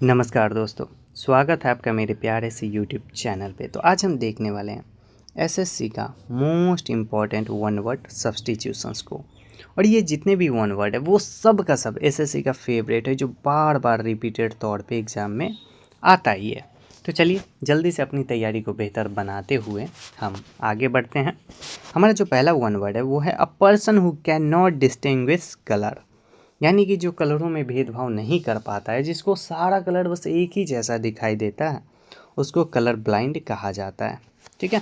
नमस्कार दोस्तों, स्वागत है आपका मेरे प्यारे से यूट्यूब चैनल पे। तो आज हम देखने वाले हैं एसएससी का most important one word substitutions को। और ये जितने भी वन वर्ड है वो सब का सब एसएससी का फेवरेट है, जो बार बार रिपीटेड तौर पे एग्ज़ाम में आता ही है। तो चलिए जल्दी से अपनी तैयारी को बेहतर बनाते हुए हम आगे बढ़ते हैं। हमारा जो पहला वन वर्ड है वो है a person who can not distinguish colour, यानी कि जो कलरों में भेदभाव नहीं कर पाता है, जिसको सारा कलर बस एक ही जैसा दिखाई देता है, उसको कलर ब्लाइंड कहा जाता है। ठीक है।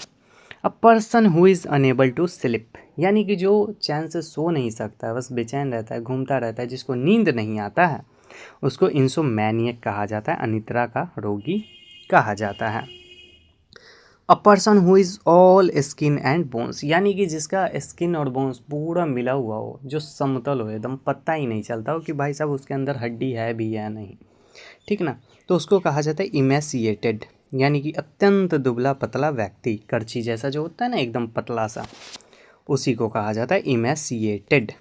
A person who is unable to sleep, यानी कि जो चैन से सो नहीं सकता, बस बेचैन रहता है, घूमता रहता है, जिसको नींद नहीं आता है, उसको इंसोमैनियक कहा जाता है, अनिद्रा का रोगी कहा जाता है। A person who is all skin and bones, यानी कि जिसका स्किन और बोन्स पूरा मिला हुआ हो, जो समतल हो, एकदम पता ही नहीं चलता हो कि भाई साहब उसके अंदर हड्डी है भी या नहीं। ठीक ना। तो उसको कहा जाता है इमेसिएटेड, यानी कि अत्यंत दुबला पतला व्यक्ति, करछी जैसा जो होता है ना, एकदम पतला सा, उसी को कहा जाता है emaciated.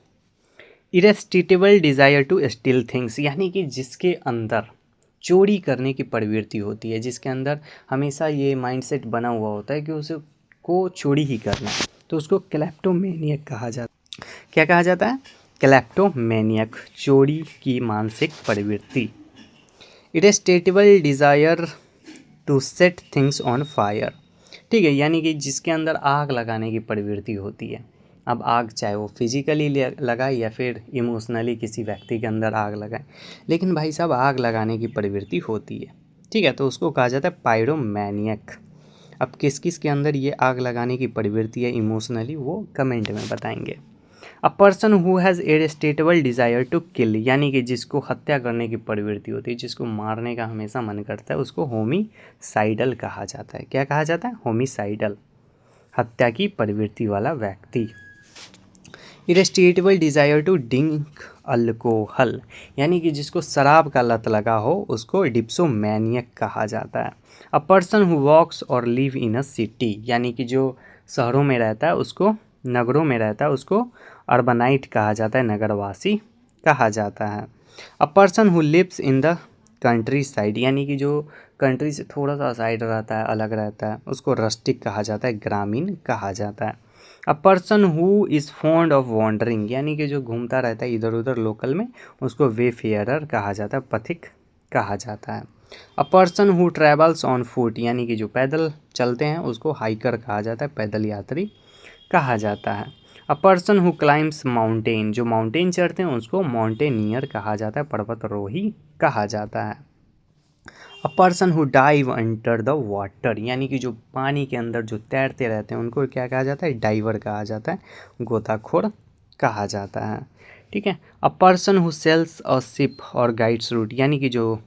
Irresistible desire to steal things, यानी कि जिसके अंदर चोरी करने की प्रवृत्ति होती है, जिसके अंदर हमेशा ये माइंडसेट बना हुआ होता है कि उसे को चोरी ही करना है, तो उसको क्लेप्टोमेनियक कहा जाता है। क्या कहा जाता है? क्लेप्टोमेनियक, चोरी की मानसिक प्रवृत्ति। Irresistible desire to set things on fire, ठीक है, यानी कि जिसके अंदर आग लगाने की प्रवृत्ति होती है। अब आग चाहे वो फिजिकली लगाए या फिर इमोशनली किसी व्यक्ति के अंदर आग लगाए, लेकिन भाई साहब आग लगाने की प्रवृत्ति होती है। ठीक है, तो उसको कहा जाता है पायरोमैनियक। अब किस किस के अंदर ये आग लगाने की प्रवृत्ति है इमोशनली, वो कमेंट में बताएंगे। A person who has irresistible desire to kill, यानी कि जिसको हत्या करने की प्रवृत्ति होती है, जिसको मारने का हमेशा मन करता है, उसको होमिसाइडल कहा जाता है। क्या कहा जाता है? होमिसाइडल, हत्या की प्रवृत्ति वाला व्यक्ति। इरेस्टेबल डिज़ायर टू ड्रिंक अल्कोहल, यानी कि जिसको शराब का लत लगा हो, उसको डिप्सोमैनियक कहा जाता है। अ पर्सन हु वॉक्स और लिव इन अ सिटी, यानी कि जो शहरों में रहता है, उसको नगरों में रहता है, उसको अर्बनाइट कहा जाता है, नगरवासी कहा जाता है। A person who lives in the countryside, यानी कि जो कंट्री से थोड़ा सा साइड रहता है, अलग रहता है, उसको रस्टिक कहा जाता है, ग्रामीण कहा जाता है। A person who is fond of wandering, यानी कि जो घूमता रहता है इधर उधर लोकल में, उसको वेफेयरर कहा जाता है, पथिक कहा जाता है। A person who travels on foot, यानी कि जो पैदल चलते हैं, उसको हाइकर कहा जाता है, पैदल यात्री कहा जाता है। A person who climbs mountain, जो माउंटेन चढ़ते हैं, उसको माउंटेनियर कहा जाता है, पर्वतारोही कहा जाता है। A person who dive under the water, यानी कि जो पानी के अंदर जो तैरते रहते हैं, उनको क्या कहा जाता है? डाइवर कहा जाता है, गोताखोर कहा जाता है। ठीक है। A person who sails a ship और गाइड्स रूट, यानी कि जो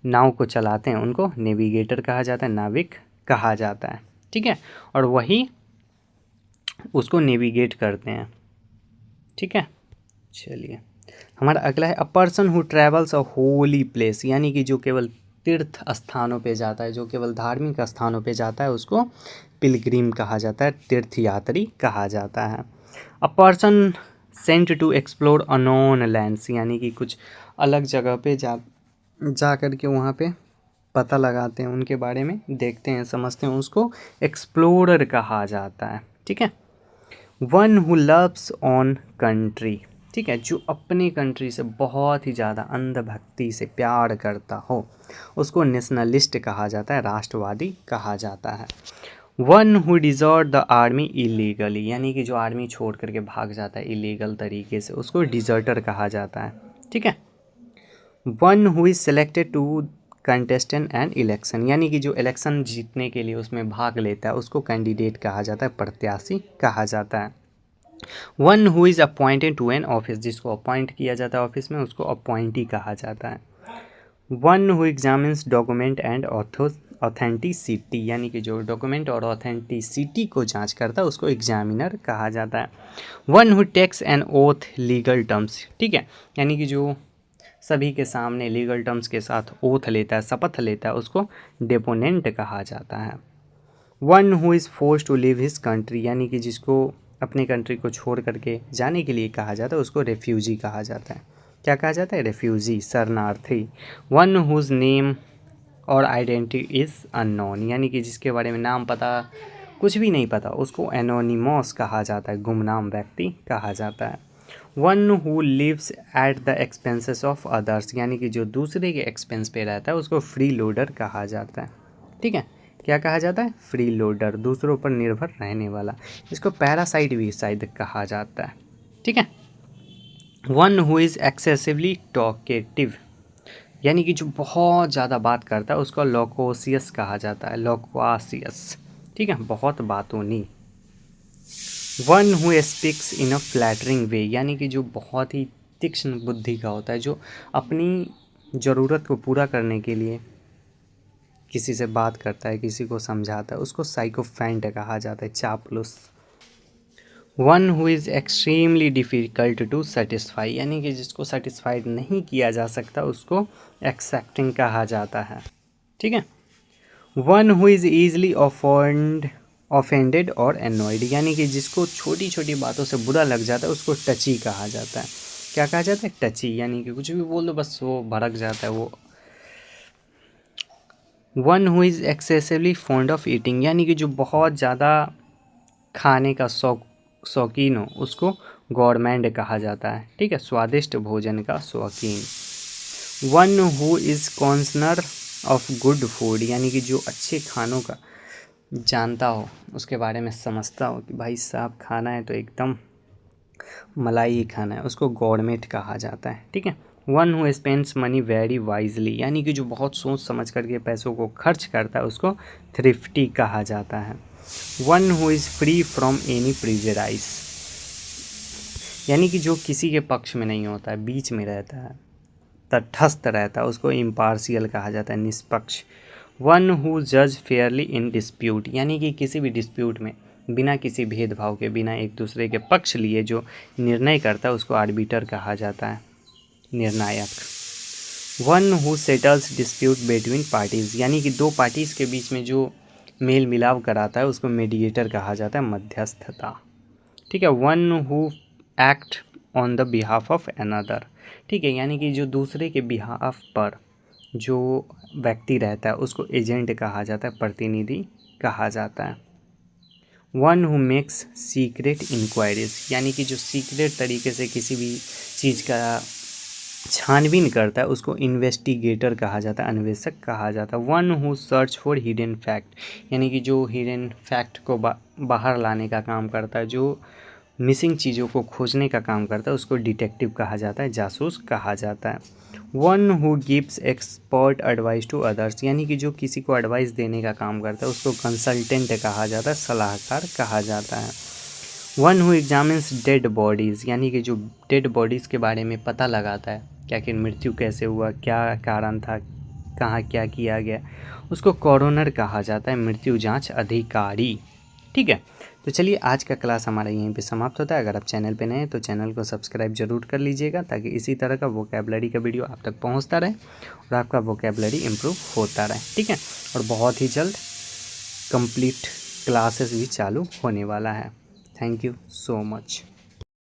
नाव को चलाते हैं, उनको नेविगेटर कहा जाता है, नाविक कहा जाता है। ठीक है, और वही उसको नेविगेट करते हैं। ठीक है, चलिए हमारा अगला है a person who travels a holy place, यानी कि जो केवल तीर्थ स्थानों पे जाता है, जो केवल धार्मिक स्थानों पे जाता है, उसको पिलग्रिम कहा जाता है, तीर्थयात्री कहा जाता है। A person sent to explore unknown lands, यानी कि कुछ अलग जगह पे जा कर के वहाँ पे पता लगाते हैं, उनके बारे में देखते हैं, समझते हैं, उसको एक्सप्लोरर कहा जाता है। ठीक है। One who loves on country, ठीक है, जो अपनी कंट्री से बहुत ही ज़्यादा अंधभक्ति से प्यार करता हो, उसको नेशनलिस्ट कहा जाता है, राष्ट्रवादी कहा जाता है। One who desert the army illegally, यानी कि जो आर्मी छोड़ करके भाग जाता है इलीगल तरीके से, उसको डिजर्टर कहा जाता है। ठीक है। One who is selected to contestant and election, यानी कि जो इलेक्शन जीतने के लिए उसमें भाग लेता है, उसको कैंडिडेट कहा जाता है, प्रत्याशी कहा जाता है। One who is appointed to an office, जिसको अपॉइंट किया जाता है ऑफिस में, उसको अपॉइंटी कहा जाता है। One who examines document and authenticity, यानी कि जो डॉक्यूमेंट और ऑथेंटिसिटी को जांच करता है, उसको एग्जामिनर कहा जाता है। One who takes an oath legal terms, ठीक है, यानी कि जो सभी के सामने लीगल टर्म्स के साथ ओथ लेता है, शपथ लेता है, उसको डेपोनेंट कहा जाता है। One who is force to leave his country, यानी कि जिसको अपनी कंट्री को छोड़ करके जाने के लिए कहा जाता है, उसको रेफ्यूजी कहा जाता है। क्या कहा जाता है? रेफ्यूजी, शरणार्थी। वन हुज नेम और आइडेंटिटी इज़ अननोन, यानी कि जिसके बारे में नाम पता कुछ भी नहीं पता उसको एनोनिमस कहा जाता है, गुमनाम व्यक्ति कहा जाता है। One who lives at the expenses of others, यानी कि जो दूसरे के एक्सपेंस पे रहता है उसको फ्री लोडर कहा जाता है। ठीक है, क्या कहा जाता है? फ्री लोडर, दूसरों पर निर्भर रहने वाला। इसको पैरासाइट भी शायद कहा जाता है। ठीक है। One who is excessively talkative, यानी कि जो बहुत ज़्यादा बात करता है उसको लोकोसियस कहा जाता है, लोक्वासियस। ठीक है, बहुत बातूनी। One who speaks in a flattering way, यानी कि जो बहुत ही तीक्ष्ण बुद्धि का होता है, जो अपनी ज़रूरत को पूरा करने के लिए किसी से बात करता है, किसी को समझाता है, उसको साइकोफेंट कहा जाता है, चापलूस। One who is extremely difficult to satisfy, यानी कि जिसको सेटिस्फाइड नहीं किया जा सकता उसको एक्सेप्टिंग कहा जाता है। ठीक है। One who is easily offended और एनॉयड, यानी कि जिसको छोटी छोटी बातों से बुरा लग जाता है उसको टची कहा जाता है। क्या कहा जाता है? टची, यानी कि कुछ भी बोल दो बस वो भड़क जाता है वो। One who is excessively fond of eating, यानी कि जो बहुत ज़्यादा खाने का शौकीन हो उसको गॉरमैंड कहा जाता है। ठीक है, स्वादिष्ट भोजन का शौकीन। One who is connoisseur of good food, यानी कि जो अच्छे खानों का जानता हो, उसके बारे में समझता हो कि भाई साहब खाना है तो एकदम मलाई ही खाना है, उसको गॉरमेट कहा जाता है। ठीक है। One who spends money very wisely, यानी कि जो बहुत सोच समझ करके पैसों को खर्च करता है उसको थ्रिफ्टी कहा जाता है। One who is free from any prejudice, यानी कि जो किसी के पक्ष में नहीं होता है, बीच में रहता है, तटस्थ रहता है, उसको इम्पार्शियल कहा जाता है, निष्पक्ष। वन हु जज फेयरली इन डिस्प्यूट, यानी कि किसी भी डिस्प्यूट में बिना किसी भेदभाव के, बिना एक दूसरे के पक्ष लिए जो निर्णय करता है उसको आर्बिटर कहा जाता है, निर्णायक। One who settles dispute between parties, यानी कि दो पार्टीज़ के बीच में जो मेल मिलाप कराता है उसको मीडिएटर कहा जाता है, मध्यस्थता। ठीक है। One who act on the behalf of another, ठीक है, यानी कि जो दूसरे के बिहाफ पर जो व्यक्ति रहता है उसको एजेंट कहा जाता है, प्रतिनिधि कहा जाता है। One who makes secret inquiries, यानी कि जो सीक्रेट तरीके से किसी भी चीज़ का छानबीन करता है उसको इन्वेस्टिगेटर कहा जाता है, अन्वेषक कहा जाता है। One who search for hidden fact, यानी कि जो हिडन फैक्ट को बाहर लाने का काम करता है, जो मिसिंग चीज़ों को खोजने का काम करता है उसको डिटेक्टिव कहा जाता है, जासूस कहा जाता है। One who gives expert advice to others, यानी कि जो किसी को एडवाइस देने का काम करता है उसको कंसल्टेंट कहा जाता है, सलाहकार कहा जाता है। One who examines dead bodies, यानी कि जो डेड बॉडीज़ के बारे में पता लगाता है क्या कि मृत्यु कैसे हुआ, क्या कारण था, कहाँ क्या किया गया, उसको कॉरोनर कहा जाता है, मृत्यु जांच अधिकारी। ठीक है, तो चलिए आज का क्लास हमारा यहीं पे समाप्त होता है। अगर आप चैनल पे नए हैं तो चैनल को सब्सक्राइब जरूर कर लीजिएगा ताकि इसी तरह का वोकैबलरी का वीडियो आप तक पहुंचता रहे और आपका वोकैबलरी इम्प्रूव होता रहे। ठीक है, और बहुत ही जल्द कंप्लीट क्लासेस भी चालू होने वाला है। Thank you so much.